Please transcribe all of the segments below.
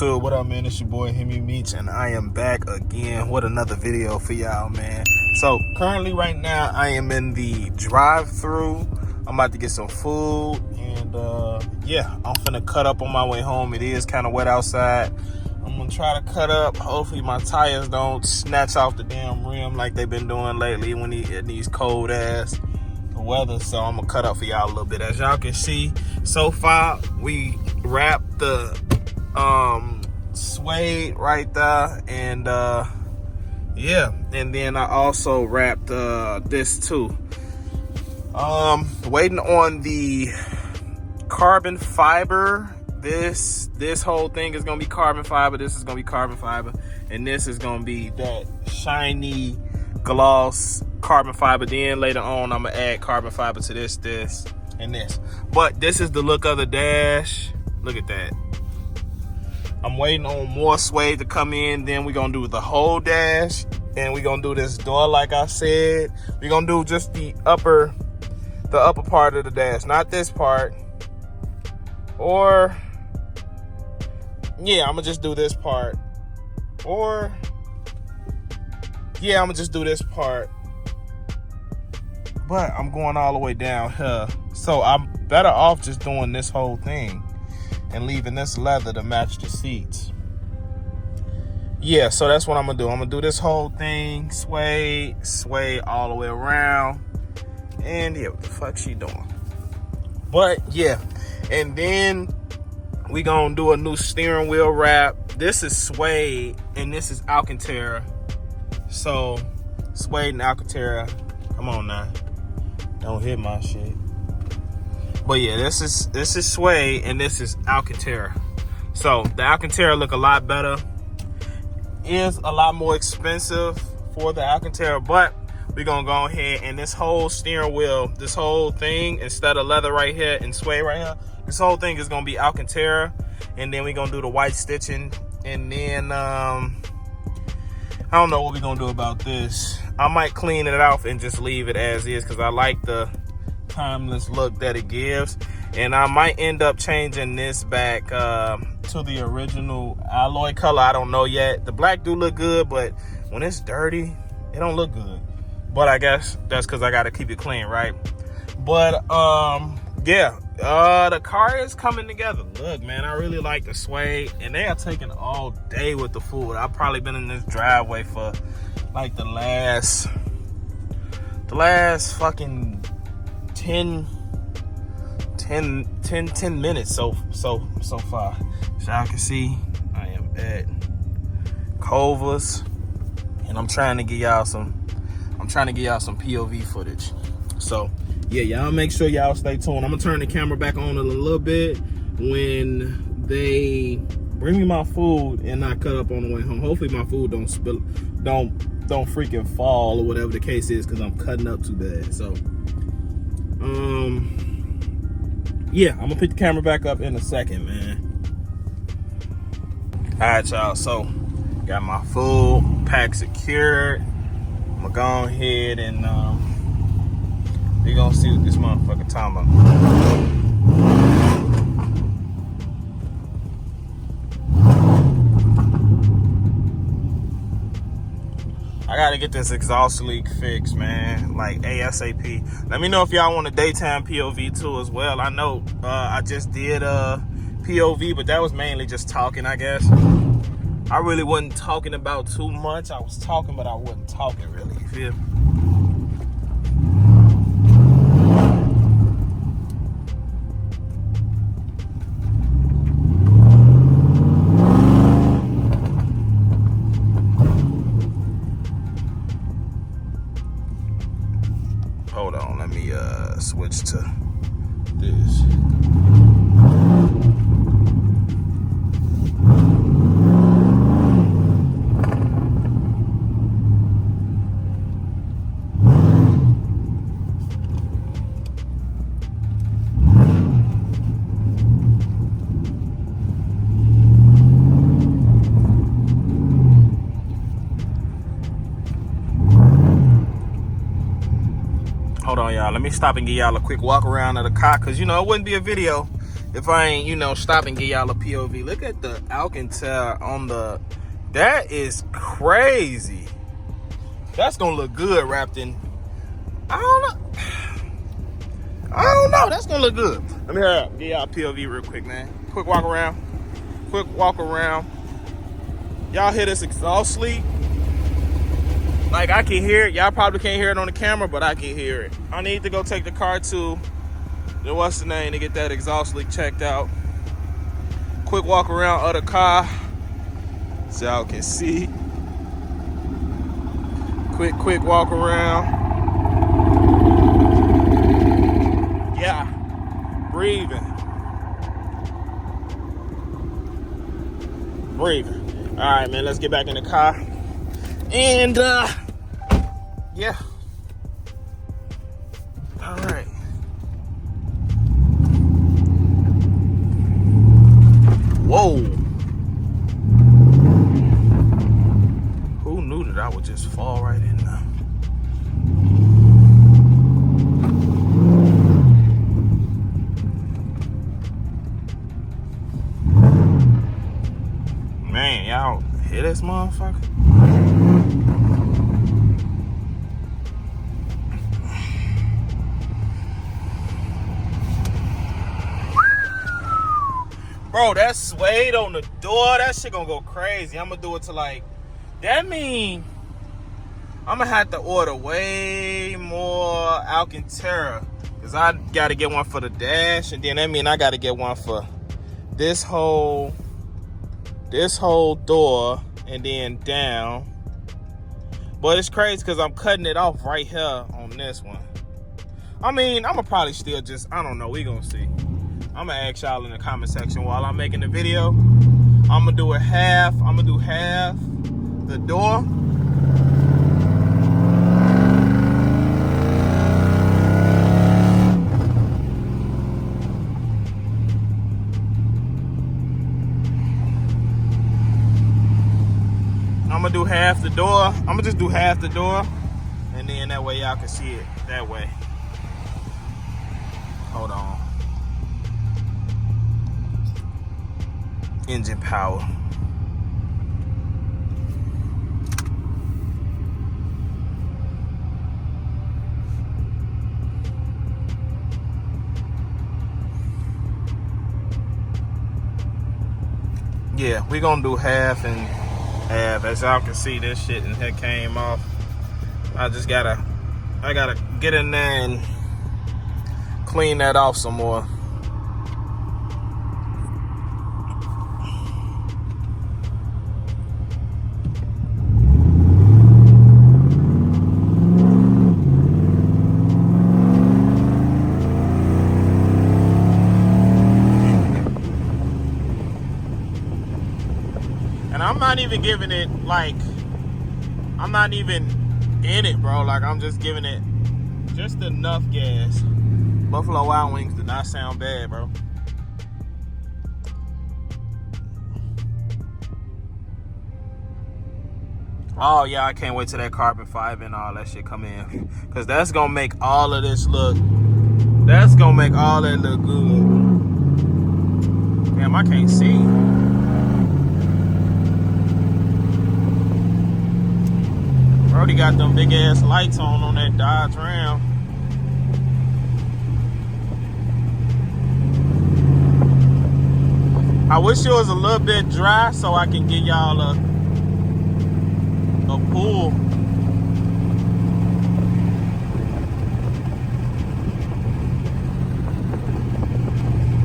YouTube, what up, man? It's your boy Hemi Meach, and I am back again with another video for y'all, man. So currently right now I am in the drive-through. I'm about to get some food, and yeah, I'm finna cut up on my way home. It is kind of wet outside. I'm gonna try to cut up. Hopefully my tires don't snatch off the damn rim like they've been doing lately when these cold ass weather. So I'm gonna cut up for y'all a little bit. As y'all can see, so far we wrapped the suede right there, and yeah, and then I also wrapped this too. Waiting on the carbon fiber. This whole thing is gonna be carbon fiber. This is gonna be carbon fiber, and this is gonna be that shiny gloss carbon fiber. Then later on I'm gonna add carbon fiber to this, and this. But this is the look of the dash. Look at that. I'm waiting on more suede to come in. Then we're gonna do the whole dash, and we're gonna do this door like I said. We're gonna do just the upper part of the dash, not this part. Or yeah, I'm gonna just do this part. Or yeah, I'm gonna just do this part. But I'm going all the way down here, so I'm better off just doing this whole thing and leaving this leather to match the seats. Yeah, so that's what I'm gonna do. I'm gonna do this whole thing, suede all the way around. And yeah, what the fuck she doing? But yeah, and then we gonna do a new steering wheel wrap. This is suede and this is Alcantara. So suede and Alcantara, come on now, don't hit my shit. But yeah, this is suede and this is Alcantara. So the Alcantara look a lot better. Is a lot more expensive for the Alcantara, but we're gonna go ahead and this whole steering wheel, this whole thing, instead of leather right here and suede right here, this whole thing is gonna be Alcantara. And then we're gonna do the white stitching, and then I don't know what we're gonna do about this. I might clean it off and just leave it as is, because I like the timeless look that it gives. And I might end up changing this back to the original alloy color. I don't know yet. The black do look good, but when it's dirty, it don't look good. But I guess that's because I gotta keep it clean, right? But yeah, the car is coming together. Look, man, I really like the suede, and they are taking all day with the food. I've probably been in this driveway for like the last fucking 10 minutes so far. So y'all can see I am at Culver's, and I'm trying to get y'all some POV footage. So yeah, y'all make sure y'all stay tuned. I'm gonna turn the camera back on in a little bit when they bring me my food and I cut up on the way home. Hopefully my food don't freaking fall or whatever the case is, because I'm cutting up too bad. So yeah, I'm gonna pick the camera back up in a second, man. All right, y'all, so got my food pack secured. I'm gonna go ahead and we gonna see what this motherfucker talking about. I gotta get this exhaust leak fixed, man, like ASAP. Let me know if y'all want a daytime POV too as well. I know I just did a POV, but that was mainly just talking, I guess. I really wasn't talking about too much. I was talking, but I wasn't talking really, you feel me? Hold on, let me switch to this. Hold on, y'all. Let me stop and give y'all a quick walk around of the car, because, you know, it wouldn't be a video if I ain't, you know, stop and get y'all a POV. Look at the Alcantara on the, that is crazy. That's gonna look good wrapped in, I don't know, that's gonna look good. Let me hurry up, get y'all a POV real quick, man. Quick walk around. Y'all hear this exhaust leak? Like, I can hear it. Y'all probably can't hear it on the camera, but I can hear it. I need to go take the car to the what's the name to get that exhaust leak checked out. Quick walk around other car so y'all can see. Quick walk around. Yeah, breathing. All right, man, let's get back in the car. And yeah. All right. Whoa. Who knew that I would just fall right in now? Man, y'all hear this motherfucker? Bro, that suede on the door, that shit gonna go crazy. I'm gonna do it to like, that mean I'm gonna have to order way more Alcantara, cause I gotta get one for the dash, and then that mean I gotta get one for this whole door and then down. But it's crazy cause I'm cutting it off right here on this one. I mean, I'm gonna probably still just, I don't know, we gonna see. I'm gonna ask y'all in the comment section while I'm making the video. I'm gonna do it half. I'm gonna do half the door. I'm gonna do half the door. I'm gonna just do half the door, and then that way y'all can see it that way. Hold on. Engine power. Yeah, we're gonna do half and half. As y'all can see, this shit and it came off. I gotta get in there and clean that off some more. I'm not even giving it, like, I'm not even in it, bro. Like, I'm just giving it just enough gas. Buffalo Wild Wings do not sound bad, bro. Oh, yeah, I can't wait till that carbon fiber and all that shit come in. Because that's going to make all of this look, that's going to make all that look good. Damn, I can't see. Brody got them big ass lights on that Dodge Ram. I wish it was a little bit dry so I can get y'all a pull.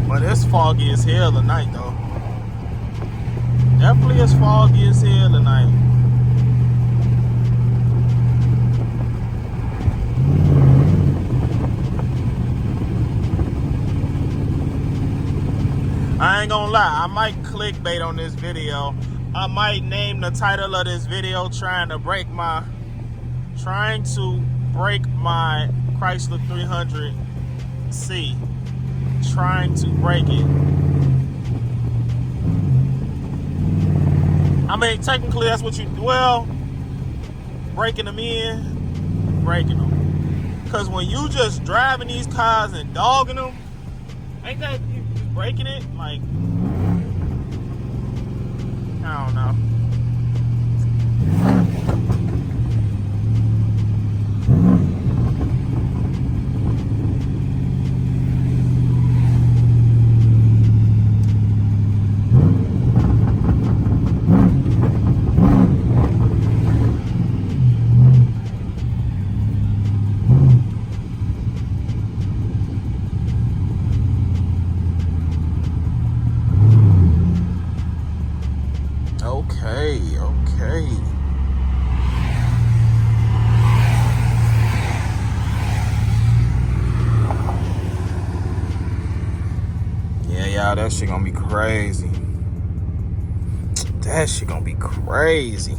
But it's foggy as hell tonight though. Definitely it's foggy as hell tonight. I ain't gonna lie, I might clickbait on this video. I might name the title of this video trying to break my Chrysler 300C. Trying to break it. I mean, technically that's what you, well, breaking them in, breaking them. Cause when you just driving these cars and dogging them, ain't that, breaking it? Like, I don't know. Okay. Yeah, y'all, that shit gonna be crazy. That shit gonna be crazy.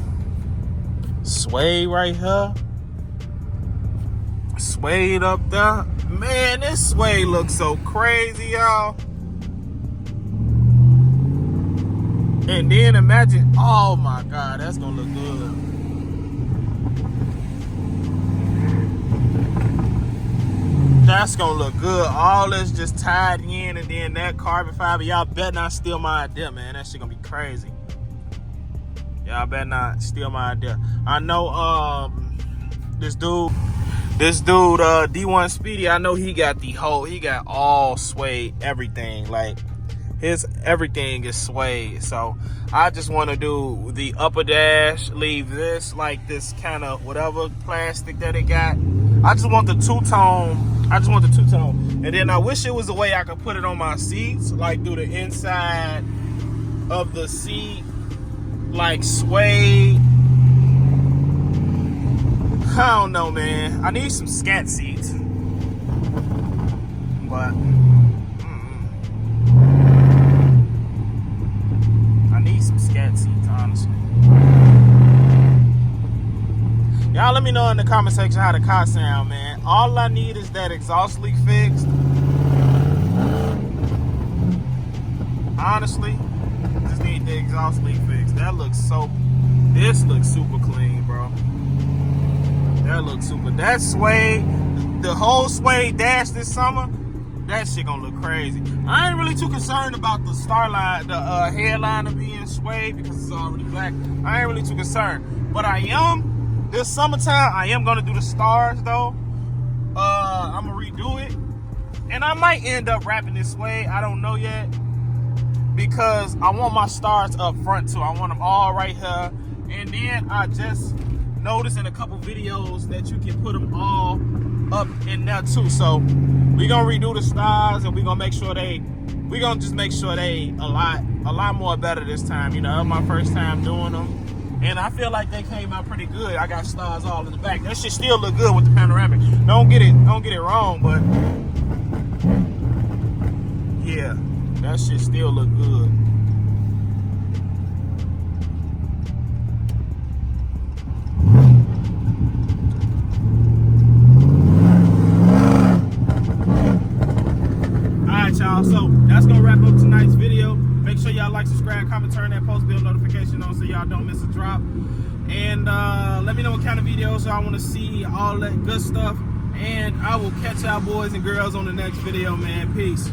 Sway right here. Suede up there. Man, this suede looks so crazy, y'all. And then imagine, oh my God, that's gonna look good. That's gonna look good. All this just tied in, and then that carbon fiber. Y'all better not steal my idea, man. That shit gonna be crazy. Y'all better not steal my idea. I know this dude D1 Speedy, I know he got all suede everything. Like, his everything is suede. So I just want to do the upper dash, leave this like this kind of whatever plastic that it got. I just want the two-tone. And then I wish it was a way I could put it on my seats, like through the inside of the seat, like suede. I don't know, man. I need some scat seats. But I need some scat seats, honestly. Y'all let me know in the comment section how the car sound, man. All I need is that exhaust leak fixed. Honestly, just need the exhaust leak fixed. This looks super clean, bro. That looks super. That suede, the whole suede dash this summer, that shit gonna look crazy. I ain't really too concerned about the starline, the headliner being suede because it's already black. I ain't really too concerned. But I am, this summertime, I am gonna do the stars though. I'm gonna redo it. And I might end up wrapping this suede. I don't know yet. Because I want my stars up front too. I want them all right here. And then I just noticed in a couple videos that you can put them all up in there too. So we're gonna redo the stars, and we're gonna just make sure they a lot more better this time. You know, that was my first time doing them, and I feel like they came out pretty good. I got stars all in the back. That shit still look good with the panoramic. Don't get it wrong, but yeah, that shit still look good. Y'all, so that's gonna wrap up tonight's video. Make sure y'all like, subscribe, comment, turn that post bell notification on so y'all don't miss a drop. And let me know what kind of videos y'all want to see, all that good stuff. And I will catch y'all boys and girls on the next video, man. Peace.